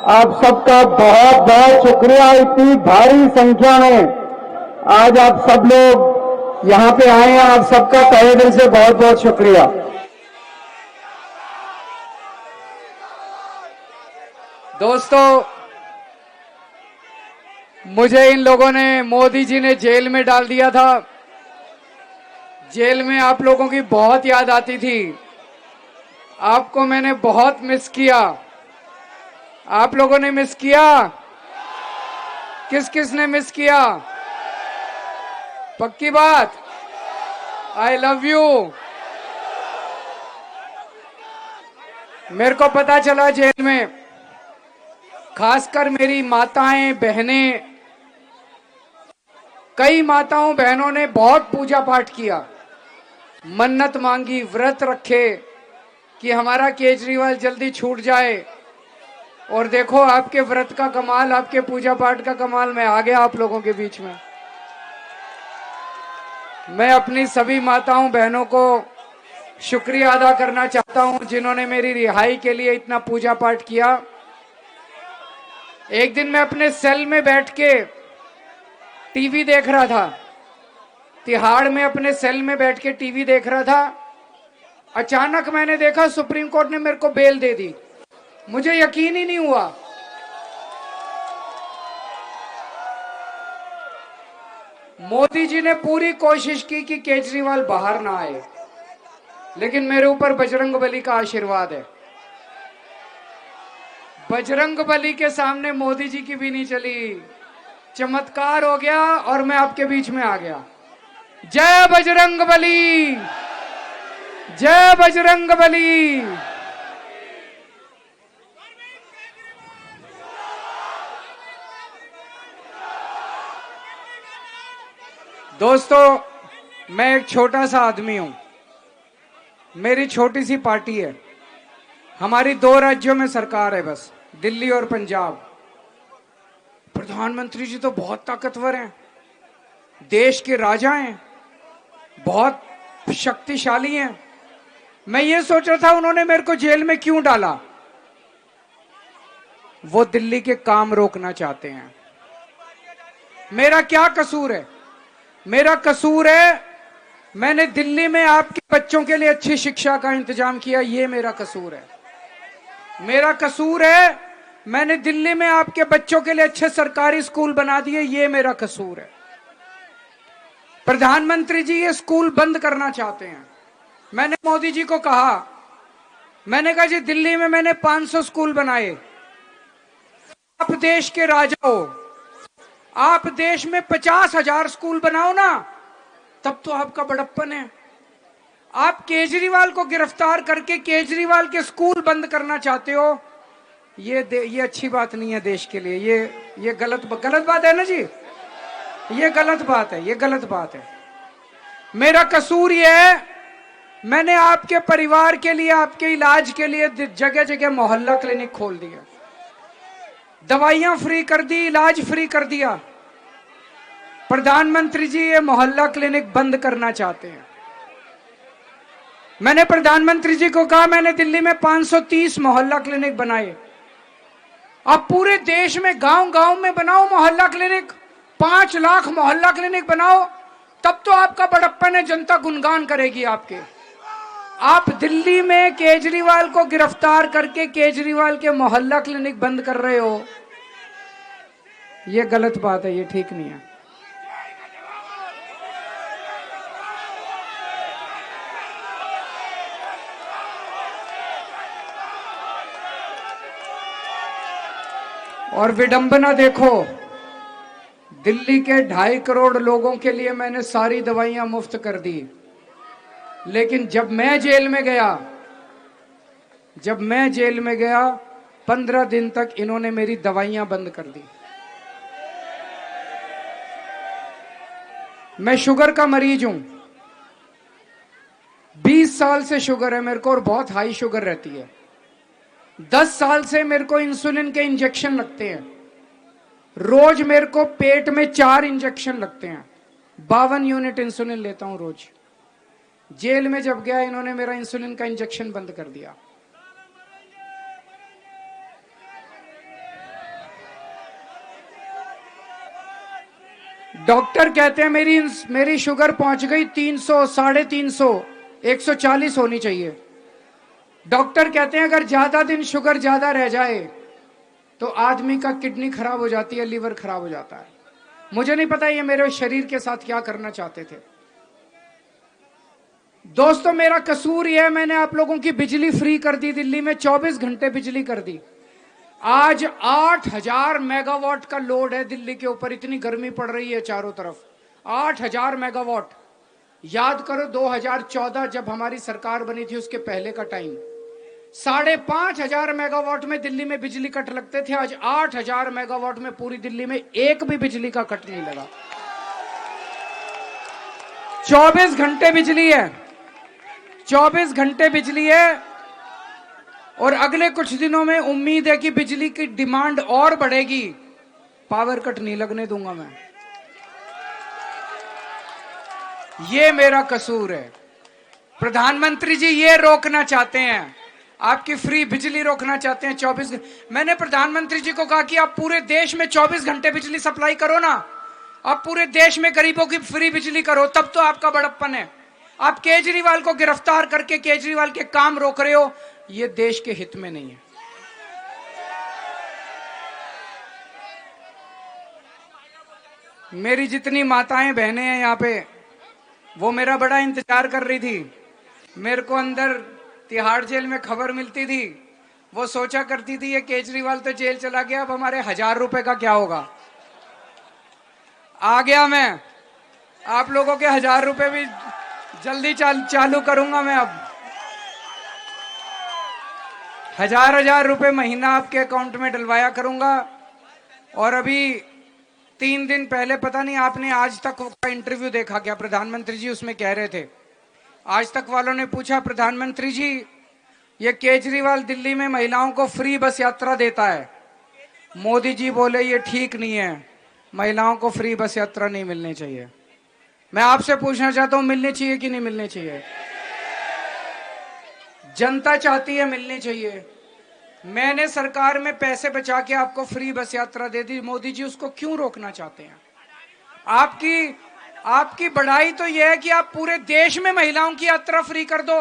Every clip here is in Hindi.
आप सबका बहुत बहुत शुक्रिया। इतनी भारी संख्या में आज आप सब लोग यहां पे आए हैं, आप सबका तहे दिल से बहुत बहुत शुक्रिया। दोस्तों, मुझे इन लोगों ने, मोदी जी ने जेल में डाल दिया था। जेल में आप लोगों की बहुत याद आती थी। आपको मैंने बहुत मिस किया। आप लोगों ने मिस किया? किस किस ने मिस किया? पक्की बात? I love you. मेरे को पता चला जेल में, खासकर मेरी माताएं बहनें, कई माताओं बहनों ने बहुत पूजा पाठ किया, मन्नत मांगी, व्रत रखे कि हमारा केजरीवाल जल्दी छूट जाए। और देखो आपके व्रत का कमाल, आपके पूजा पाठ का कमाल, मैं आ गया आप लोगों के बीच में। मैं अपनी सभी माताओं बहनों को शुक्रिया अदा करना चाहता हूं जिन्होंने मेरी रिहाई के लिए इतना पूजा पाठ किया। एक दिन मैं अपने सेल में बैठ के टीवी देख रहा था, तिहाड़ में अपने सेल में बैठ के टीवी देख रहा था। अचानक मैंने देखा सुप्रीम कोर्ट ने मेरे को बेल दे दी। मुझे यकीन ही नहीं हुआ। मोदी जी ने पूरी कोशिश की कि केजरीवाल बाहर ना आए, लेकिन मेरे ऊपर बजरंगबली का आशीर्वाद है। बजरंगबली के सामने मोदी जी की भी नहीं चली। चमत्कार हो गया और मैं आपके बीच में आ गया। जय बजरंगबली, जय बजरंगबली। दोस्तों, मैं एक छोटा सा आदमी हूं। मेरी छोटी सी पार्टी है। हमारी 2 राज्यों में सरकार है, बस दिल्ली और पंजाब। प्रधानमंत्री जी तो बहुत ताकतवर हैं, देश के राजा हैं, बहुत शक्तिशाली हैं। मैं ये सोच रहा था उन्होंने मेरे को जेल में क्यों डाला। वो दिल्ली के काम रोकना चाहते हैं। मेरा क्या कसूर है? मेरा कसूर है मैंने दिल्ली में आपके बच्चों के लिए अच्छी शिक्षा का इंतजाम किया, ये मेरा कसूर है। मेरा कसूर है मैंने दिल्ली में आपके बच्चों के लिए अच्छे सरकारी स्कूल बना दिए, ये मेरा कसूर है। प्रधानमंत्री जी ये स्कूल बंद करना चाहते हैं। मैंने मोदी जी को कहा, मैंने कहा जी दिल्ली में मैंने 500 स्कूल बनाए, आप देश के राजा हो, आप देश में 50,000 स्कूल बनाओ ना, तब तो आपका बड़प्पन है। आप केजरीवाल को गिरफ्तार करके केजरीवाल के स्कूल बंद करना चाहते हो, ये अच्छी बात नहीं है देश के लिए। ये गलत बात है ना जी, ये गलत बात है, ये गलत बात है। मेरा कसूर ये है मैंने आपके परिवार के लिए, आपके इलाज के लिए जगह जगह मोहल्ला क्लिनिक खोल दिया, दवाइयां फ्री कर दी, इलाज फ्री कर दिया। प्रधानमंत्री जी ये मोहल्ला क्लिनिक बंद करना चाहते हैं। मैंने प्रधानमंत्री जी को कहा, मैंने दिल्ली में 530 मोहल्ला क्लिनिक बनाए। आप पूरे देश में गांव गांव में बनाओ मोहल्ला क्लिनिक, 5 लाख मोहल्ला क्लिनिक बनाओ, तब तो आपका बड़प्पन है, जनता गुणगान करेगी आपके। आप दिल्ली में केजरीवाल को गिरफ्तार करके केजरीवाल के मोहल्ला क्लिनिक बंद कर रहे हो, ये गलत बात है, ये ठीक नहीं है। और विडंबना देखो, दिल्ली के 2.5 करोड़ लोगों के लिए मैंने सारी दवाइयां मुफ्त कर दी, लेकिन जब मैं जेल में गया 15 दिन तक इन्होंने मेरी दवाइयां बंद कर दी। मैं शुगर का मरीज हूं, 20 साल से शुगर है मेरे को और बहुत हाई शुगर रहती है। 10 साल से मेरे को इंसुलिन के इंजेक्शन लगते हैं, रोज मेरे को पेट में 4 इंजेक्शन लगते हैं, 52 यूनिट इंसुलिन लेता हूं रोज। जेल में जब गया इन्होंने मेरा इंसुलिन का इंजेक्शन बंद कर दिया। डॉक्टर कहते हैं मेरी शुगर पहुंच गई 300, 350, 140 होनी चाहिए। डॉक्टर कहते हैं अगर ज्यादा दिन शुगर ज्यादा रह जाए तो आदमी का किडनी खराब हो जाती है, लीवर खराब हो जाता है। मुझे नहीं पता ये मेरे शरीर के साथ क्या करना चाहते थे। दोस्तों, मेरा कसूर यह है, मैंने आप लोगों की बिजली फ्री कर दी। दिल्ली में 24 घंटे बिजली कर दी। आज 8000 मेगावाट का लोड है दिल्ली के ऊपर। इतनी गर्मी पड़ रही है चारों तरफ। 8000 मेगावाट। याद करो 2014 जब हमारी सरकार बनी थी, उसके पहले का टाइम 5500 मेगावाट में दिल्ली में बिजली कट लगते थे। आज 8000 मेगावाट में पूरी दिल्ली में एक भी बिजली का कट नहीं लगा। 24 घंटे बिजली है, 24 घंटे बिजली है। और अगले कुछ दिनों में उम्मीद है कि बिजली की डिमांड और बढ़ेगी। पावर कट नहीं लगने दूंगा मैं। ये मेरा कसूर है। प्रधानमंत्री जी ये रोकना चाहते हैं, आपकी फ्री बिजली रोकना चाहते हैं 24 घंटे। मैंने प्रधानमंत्री जी को कहा कि आप पूरे देश में 24 घंटे बिजली सप्लाई करो ना। आप पूरे देश में गरीबों की फ्री बिजली करो, तब तो आपका बड़प्पन है। आप केजरीवाल को गिरफ्तार करके केजरीवाल के काम रोक रहे हो, ये देश के हित में नहीं है। मेरी जितनी माताएं बहनें हैं यहाँ पे, वो मेरा बड़ा इंतजार कर रही थी। मेरे को अंदर तिहाड़ जेल में खबर मिलती थी, वो सोचा करती थी ये केजरीवाल तो जेल चला गया, अब हमारे 1000 रुपए का क्या होगा। आ गया मैं, आप लोगों के 1000 रुपए भी जल्दी चालू करूंगा मैं। अब 1000 रुपए महीना आपके अकाउंट में डलवाया करूंगा। और अभी 3 दिन पहले, पता नहीं आपने आज तक का इंटरव्यू देखा क्या, प्रधानमंत्री जी उसमें कह रहे थे, आज तक वालों ने पूछा प्रधानमंत्री जी ये केजरीवाल दिल्ली में महिलाओं को फ्री बस यात्रा देता है। मोदी जी बोले ये ठीक नहीं है, महिलाओं को फ्री बस यात्रा नहीं मिलनी चाहिए। मैं आपसे पूछना चाहता हूं, मिलनी चाहिए कि नहीं मिलनी चाहिए? जनता चाहती है मिलनी चाहिए। मैंने सरकार में पैसे बचा के आपको फ्री बस यात्रा दे दी, मोदी जी उसको क्यों रोकना चाहते हैं? आपकी बढ़ाई तो यह है कि आप पूरे देश में महिलाओं की यात्रा फ्री कर दो,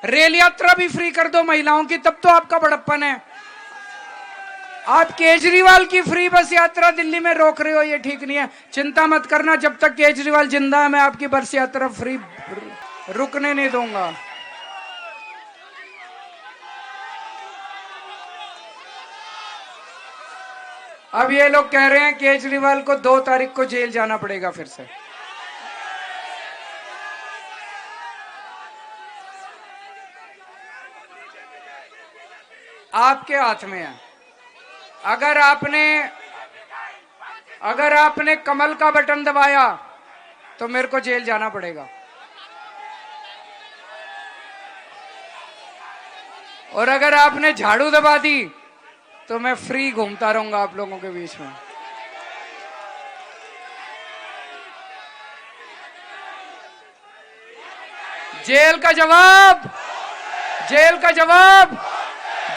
रेल यात्रा भी फ्री कर दो महिलाओं की, तब तो आपका बड़प्पन है। आप केजरीवाल की फ्री बस यात्रा दिल्ली में रोक रहे हो, ये ठीक नहीं है। चिंता मत करना, जब तक केजरीवाल जिंदा है मैं आपकी बस यात्रा फ्री रुकने नहीं दूंगा। अब ये लोग कह रहे हैं केजरीवाल को 2 तारीख को जेल जाना पड़ेगा फिर से। आपके हाथ में है। अगर आपने कमल का बटन दबाया तो मेरे को जेल जाना पड़ेगा, और अगर आपने झाड़ू दबा दी तो मैं फ्री घूमता रहूंगा आप लोगों के बीच में। जेल का जवाब, जेल का जवाब,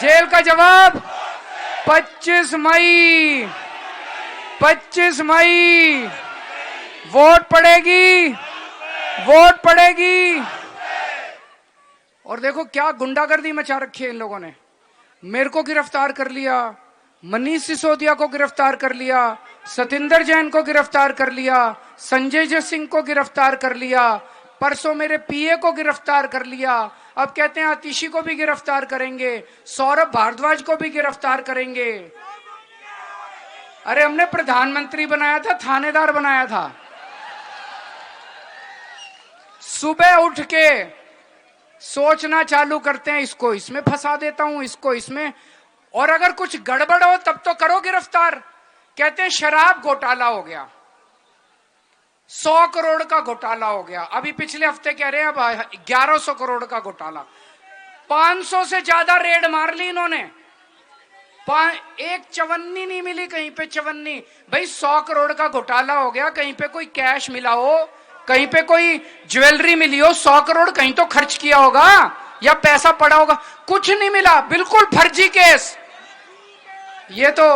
जेल का जवाब 25 मई, 25 मई वोट पड़ेगी, वोट पड़ेगी। और देखो क्या गुंडागर्दी मचा रखी है इन लोगों ने। मेरे को गिरफ्तार कर लिया, मनीष सिसोदिया को गिरफ्तार कर लिया, सतिंदर जैन को गिरफ्तार कर लिया, संजय सिंह को गिरफ्तार कर लिया, परसों मेरे पीए को गिरफ्तार कर लिया, अब कहते हैं आतिशी को भी गिरफ्तार करेंगे, सौरभ भारद्वाज को भी गिरफ्तार करेंगे। अरे हमने प्रधानमंत्री बनाया था, थानेदार बनाया था। सुबह उठ के सोचना चालू करते हैं, इसको इसमें फंसा देता हूं, इसको इसमें, और अगर कुछ गड़बड़ हो तब तो करो गिरफ्तार। कहते हैं शराब घोटाला हो गया, 100 करोड़ का घोटाला हो गया। अभी पिछले हफ्ते कह रहे हैं अब 1100 करोड़ का घोटाला। 500 से ज्यादा रेड मार ली इन्होंने, एक चवन्नी नहीं मिली कहीं पे, चवन्नी। भाई 100 करोड़ का घोटाला हो गया, कहीं पे कोई कैश मिला हो, कहीं पे कोई ज्वेलरी मिली हो, 100 करोड़ कहीं तो खर्च किया होगा या पैसा पड़ा होगा, कुछ नहीं मिला, बिल्कुल फर्जी केस। ये तो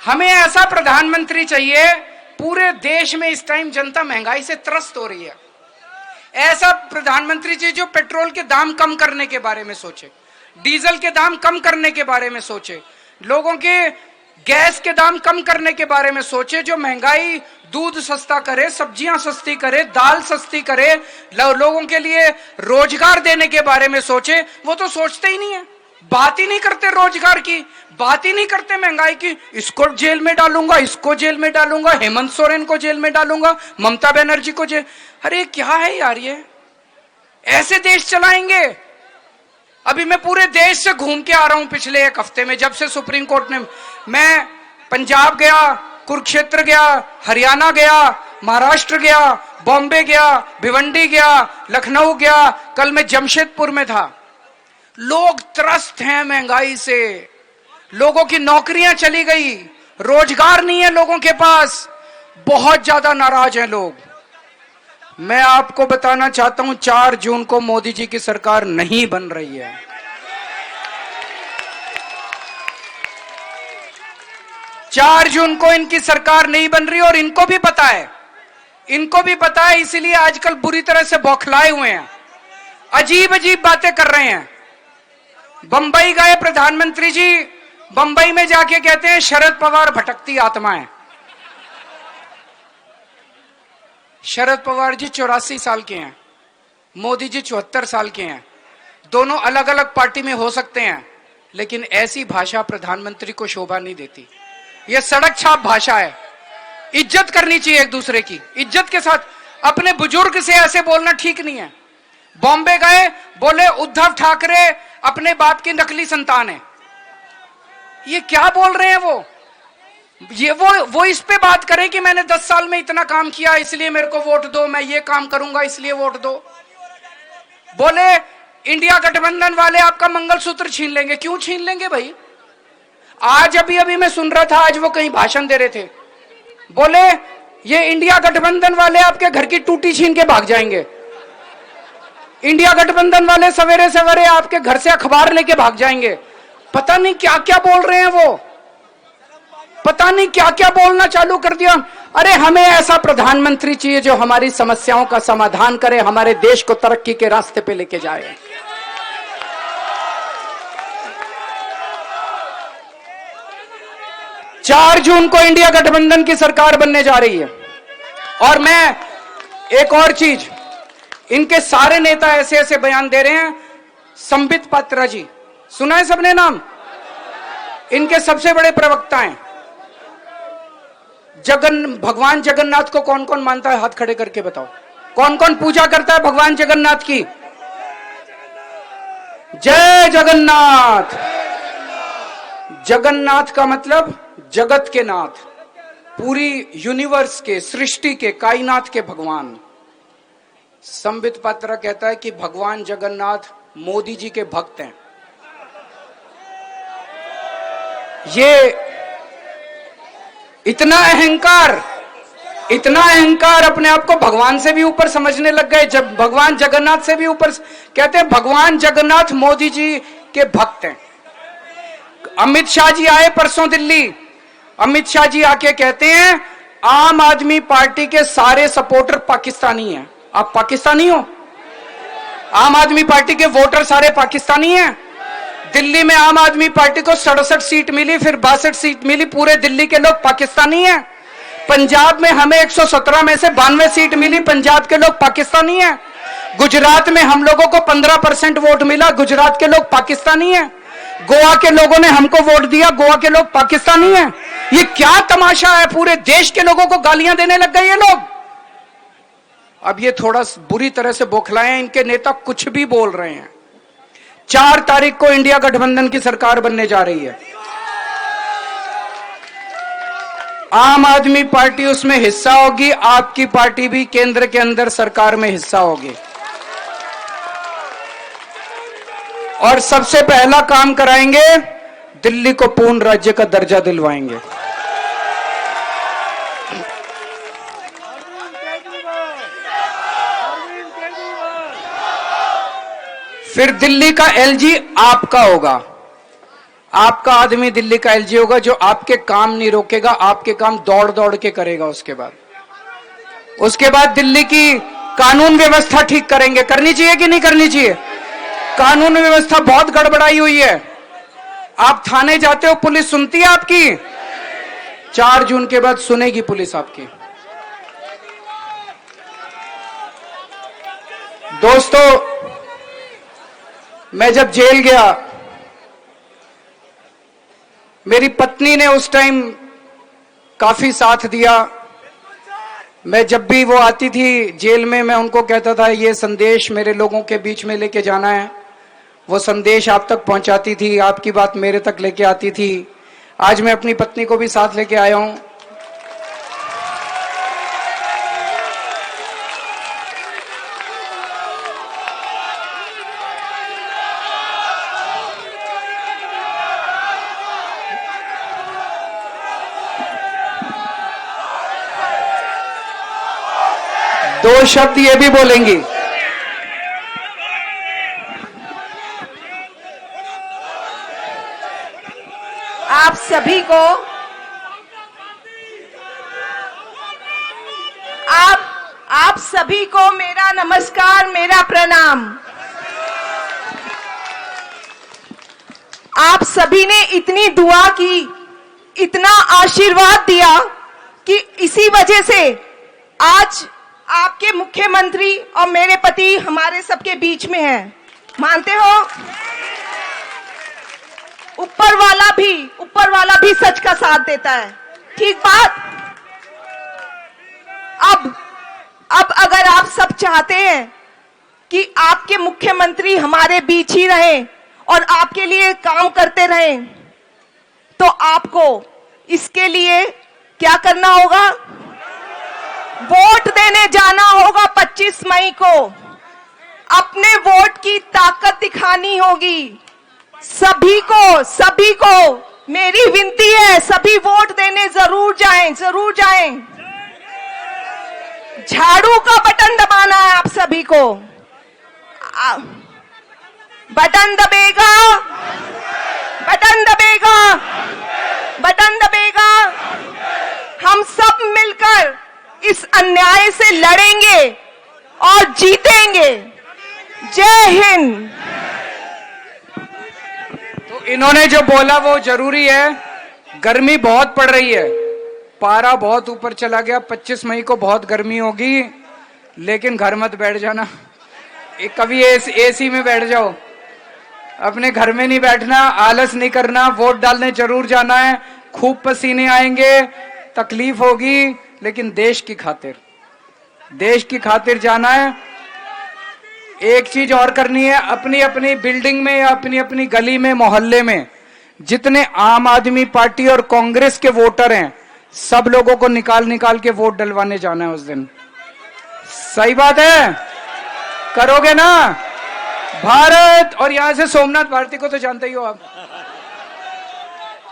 हमें ऐसा प्रधानमंत्री चाहिए पूरे देश में इस टाइम जनता महंगाई से त्रस्त हो रही है। ऐसा प्रधानमंत्री जी जो पेट्रोल के दाम कम करने के बारे में सोचे, डीजल के दाम कम करने के बारे में सोचे, लोगों के गैस के दाम कम करने के बारे में सोचे, जो महंगाई दूध सस्ता करे, सब्जियां सस्ती करे, दाल सस्ती करे, लोगों के लिए रोजगार देने के बारे में सोचे, वो तो सोचते ही नहीं है। बात ही नहीं करते रोजगार की, बात ही नहीं करते महंगाई की। इसको जेल में डालूंगा, इसको जेल में डालूंगा, हेमंत सोरेन को जेल में डालूंगा, ममता बनर्जी को जेल। अरे क्या है यार, ये ऐसे देश चलाएंगे? अभी मैं पूरे देश से घूम के आ रहा हूं पिछले एक हफ्ते में, जब से सुप्रीम कोर्ट ने, मैं पंजाब गया, कुरुक्षेत्र गया, हरियाणा गया, महाराष्ट्र गया, बॉम्बे गया, भिवंडी गया, लखनऊ गया, कल मैं जमशेदपुर में था। लोग त्रस्त हैं महंगाई से, लोगों की नौकरियां चली गई, रोजगार नहीं है लोगों के पास, बहुत ज्यादा नाराज हैं लोग। मैं आपको बताना चाहता हूं, 4 जून को मोदी जी की सरकार नहीं बन रही है। 4 जून को इनकी सरकार नहीं बन रही और इनको भी पता है, इनको भी पता है, इसीलिए आजकल बुरी तरह से बौखलाए हुए हैं, अजीब अजीब बातें कर रहे हैं। बंबई गए प्रधानमंत्री जी, बंबई में जाके कहते हैं शरद पवार भटकती आत्मा है। शरद पवार जी 84 साल के हैं, मोदी जी 74 साल के हैं, दोनों अलग अलग पार्टी में हो सकते हैं, लेकिन ऐसी भाषा प्रधानमंत्री को शोभा नहीं देती। यह सड़क छाप भाषा है। इज्जत करनी चाहिए एक दूसरे की, इज्जत के साथ। अपने बुजुर्ग से ऐसे बोलना ठीक नहीं है। बॉम्बे गए, बोले उद्धव ठाकरे अपने बाप की नकली संतान है। ये क्या बोल रहे हैं वो? ये वो इस पे बात करें कि मैंने 10 साल में इतना काम किया इसलिए मेरे को वोट दो, मैं ये काम करूंगा इसलिए वोट दो। बोले इंडिया गठबंधन वाले आपका मंगलसूत्र छीन लेंगे। क्यों छीन लेंगे भाई? आज अभी मैं सुन रहा था, आज वो कहीं भाषण दे रहे थे, बोले ये इंडिया गठबंधन वाले आपके घर की टूटी छीन के भाग जाएंगे। इंडिया गठबंधन वाले सवेरे सवेरे आपके घर से अखबार लेके भाग जाएंगे। पता नहीं क्या क्या बोल रहे हैं वो, पता नहीं क्या क्या बोलना चालू कर दिया। अरे हमें ऐसा प्रधानमंत्री चाहिए जो हमारी समस्याओं का समाधान करे, हमारे देश को तरक्की के रास्ते पे लेके जाए। चार जून को इंडिया गठबंधन की सरकार बनने जा रही है। और मैं एक और चीज, इनके सारे नेता ऐसे ऐसे बयान दे रहे हैं। संबित पात्रा जी, सुना है सबने नाम? इनके सबसे बड़े प्रवक्ता हैं। भगवान जगन्नाथ को कौन कौन मानता है? हाथ खड़े करके बताओ। कौन कौन पूजा करता है भगवान जगन्नाथ की? जय जगन्नाथ। जगन्नाथ का मतलब जगत के नाथ, पूरी यूनिवर्स के, सृष्टि के, कायनात के भगवान। संबित पात्रा कहता है कि भगवान जगन्नाथ मोदी जी के भक्त हैं। ये इतना अहंकार अपने आप को भगवान से भी ऊपर समझने लग गए। जब भगवान जगन्नाथ से भी ऊपर कहते हैं भगवान जगन्नाथ मोदी जी के भक्त हैं। अमित शाह जी आए परसों दिल्ली, अमित शाह जी आके कहते हैं आम आदमी पार्टी के सारे सपोर्टर पाकिस्तानी हैं। आप पाकिस्तानी हो? आम आदमी पार्टी के वोटर सारे पाकिस्तानी हैं। दिल्ली में आम आदमी पार्टी को 67 सीट मिली, फिर 62 सीट मिली, पूरे दिल्ली के लोग पाकिस्तानी हैं। पंजाब में हमें 117 में से 92 सीट मिली, पंजाब के लोग पाकिस्तानी हैं। गुजरात में हम लोगों को 15% वोट मिला, गुजरात के लोग पाकिस्तानी हैं। गोवा के लोगों ने हमको वोट दिया, गोवा के लोग पाकिस्तानी हैं। ये क्या तमाशा है? पूरे देश के लोगों को गालियां देने लग गए ये लोग। अब ये थोड़ा बुरी तरह से बौखलाए हैं, इनके नेता कुछ भी बोल रहे हैं। 4 तारीख को इंडिया गठबंधन की सरकार बनने जा रही है। आम आदमी पार्टी उसमें हिस्सा होगी, आपकी पार्टी भी केंद्र के अंदर सरकार में हिस्सा होगी। और सबसे पहला काम कराएंगे, दिल्ली को पूर्ण राज्य का दर्जा दिलवाएंगे। फिर दिल्ली का एलजी आपका होगा। आपका आदमी दिल्ली का एलजी होगा जो आपके काम नहीं रोकेगा, आपके काम दौड़ दौड़ के करेगा। उसके बाद दिल्ली की कानून व्यवस्था ठीक करेंगे। करनी चाहिए कि नहीं करनी चाहिए? कानून व्यवस्था बहुत गड़बड़ाई हुई है। आप थाने जाते हो, पुलिस सुनती है आपकी? 4 जून के बाद सुनेगी पुलिस आपकी। दोस्तों, मैं जब जेल गया, मेरी पत्नी ने उस टाइम काफी साथ दिया। मैं जब भी वो आती थी जेल में, मैं उनको कहता था ये संदेश मेरे लोगों के बीच में लेके जाना है। वो संदेश आप तक पहुंचाती थी, आपकी बात मेरे तक लेके आती थी। आज मैं अपनी पत्नी को भी साथ लेके आया हूं। दो शब्द ये भी बोलेंगी। आप सभी को आप सभी को मेरा नमस्कार, मेरा प्रणाम। आप सभी ने इतनी दुआ की, इतना आशीर्वाद दिया कि इसी वजह से आज आपके मुख्यमंत्री और मेरे पति हमारे सबके बीच में हैं। मानते हो? ऊपर वाला भी सच का साथ देता है। ठीक बात? अब अगर आप सब चाहते हैं कि आपके मुख्यमंत्री हमारे बीच ही रहें और आपके लिए काम करते रहें, तो आपको इसके लिए क्या करना होगा? वोट देने जाना होगा 25 मई को। अपने वोट की ताकत दिखानी होगी। सभी को मेरी विनती है, सभी वोट देने जरूर जाएं। झाड़ू का बटन दबाना है आप सभी को। बटन दबेगा। हम सब मिलकर इस अन्याय से लड़ेंगे और जीतेंगे। जय हिंद। तो इन्होंने जो बोला वो जरूरी है। गर्मी बहुत पड़ रही है, पारा बहुत ऊपर चला गया। 25 मई को बहुत गर्मी होगी, लेकिन घर मत बैठ जाना। कभी एसी में बैठ जाओ, अपने घर में नहीं बैठना, आलस नहीं करना। वोट डालने जरूर जाना है। खूब पसीने आएंगे, तकलीफ होगी, लेकिन देश की खातिर जाना है। एक चीज और करनी है, अपनी अपनी बिल्डिंग में या अपनी अपनी गली में, मोहल्ले में जितने आम आदमी पार्टी और कांग्रेस के वोटर हैं, सब लोगों को निकाल के वोट डलवाने जाना है उस दिन। सही बात है? करोगे ना? भारत। और यहां से सोमनाथ भारती को तो जानते ही हो आप।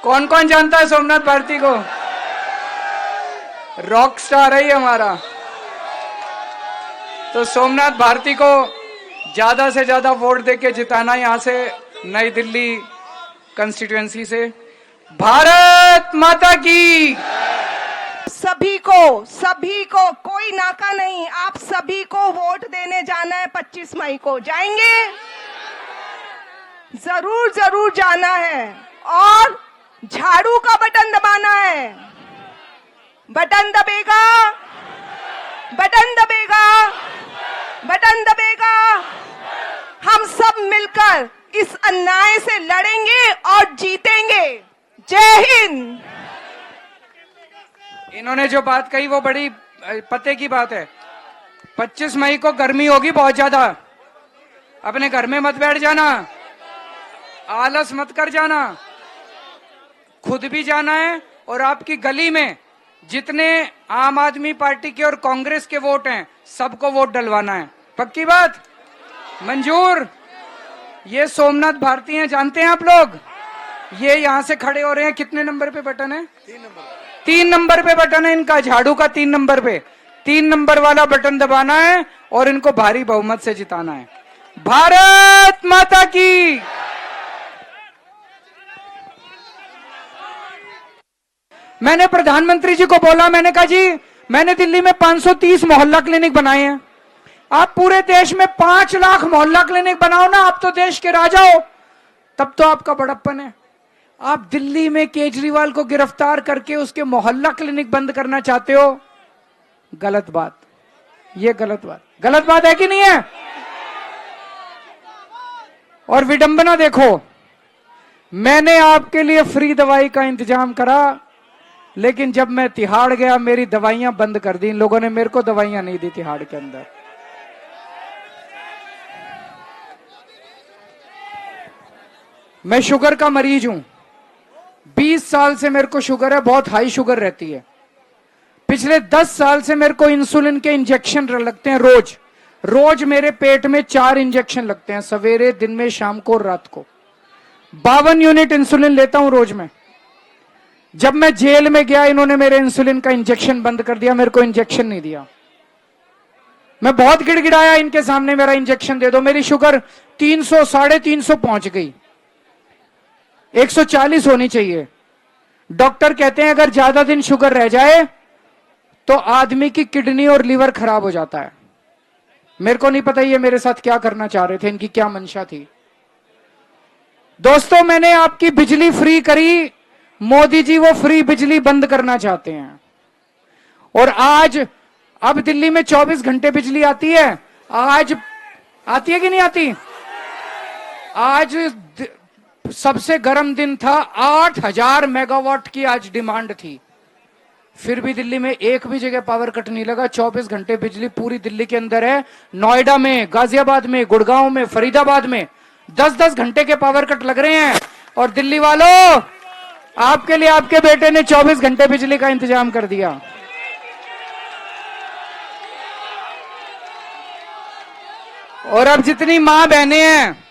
कौन कौन जानता है सोमनाथ भारती को? रॉक स्टार है हमारा। तो सोमनाथ भारती को ज्यादा से ज्यादा वोट देके जिताना यहां से, नई दिल्ली कंस्टिट्यूएंसी से। भारत माता की। सभी को कोई नाका नहीं, आप सभी को वोट देने जाना है 25 मई को। जाएंगे? जरूर जाना है। और झाड़ू का बटन दबाना है। बटन दबेगा। हम सब मिलकर इस अन्याय से लड़ेंगे और जीतेंगे। जय हिंद। इन्होंने जो बात कही वो बड़ी पते की बात है। 25 मई को गर्मी होगी बहुत ज्यादा। अपने घर में मत बैठ जाना, आलस मत कर जाना, खुद भी जाना है। और आपकी गली में जितने आम आदमी पार्टी के और कांग्रेस के वोट हैं, सबको वोट डलवाना है। पक्की बात? मंजूर? ये सोमनाथ भारती हैं, जानते हैं आप लोग? ये यहां से खड़े हो रहे हैं। कितने नंबर पे बटन है? 3 नंबर पे बटन है इनका, झाड़ू का 3 नंबर पे। 3 नंबर वाला बटन दबाना है और इनको भारी बहुमत से जिताना है। भारत माता की। मैंने प्रधानमंत्री जी को बोला, मैंने कहा जी मैंने दिल्ली में 530 मोहल्ला क्लिनिक बनाए हैं, आप पूरे देश में 5 लाख मोहल्ला क्लिनिक बनाओ ना, आप तो देश के राजा हो, तब तो आपका बड़प्पन है। आप दिल्ली में केजरीवाल को गिरफ्तार करके उसके मोहल्ला क्लिनिक बंद करना चाहते हो, गलत बात, ये गलत बात है कि नहीं है? और विडंबना देखो, मैंने आपके लिए फ्री दवाई का इंतजाम करा, लेकिन जब मैं तिहाड़ गया मेरी दवाइयां बंद कर दी, इन लोगों ने मेरे को दवाइयां नहीं दी तिहाड़ के अंदर। मैं शुगर का मरीज हूं, 20 साल से मेरे को शुगर है, बहुत हाई शुगर रहती है। पिछले 10 साल से मेरे को इंसुलिन के इंजेक्शन लगते हैं, रोज मेरे पेट में 4 इंजेक्शन लगते हैं, सवेरे, दिन में, शाम को और रात को। 52 यूनिट इंसुलिन लेता हूं रोज में। जब मैं जेल में गया इन्होंने मेरे इंसुलिन का इंजेक्शन बंद कर दिया, मेरे को इंजेक्शन नहीं दिया। मैं बहुत गिड़गिड़ाया इनके सामने, मेरा इंजेक्शन दे दो। मेरी शुगर 300, 350 पहुंच गई, 140 होनी चाहिए। डॉक्टर कहते हैं अगर ज्यादा दिन शुगर रह जाए तो आदमी की किडनी और लीवर खराब हो जाता है। मेरे को नहीं पता ये मेरे साथ क्या करना चाह रहे थे, इनकी क्या मंशा थी। दोस्तों, मैंने आपकी बिजली फ्री करी, मोदी जी वो फ्री बिजली बंद करना चाहते हैं। और आज अब दिल्ली में 24 घंटे बिजली आती है, आज आती है कि नहीं आती? आज सबसे गर्म दिन था, 8000 मेगावाट की आज डिमांड थी, फिर भी दिल्ली में एक भी जगह पावर कट नहीं लगा। 24 घंटे बिजली पूरी दिल्ली के अंदर है। नोएडा में, गाजियाबाद में, गुड़गांव में, फरीदाबाद में 10-10 घंटे के पावर कट लग रहे हैं। और दिल्ली वालों, आपके लिए आपके बेटे ने 24 घंटे बिजली का इंतजाम कर दिया। और अब जितनी मां बहनें हैं,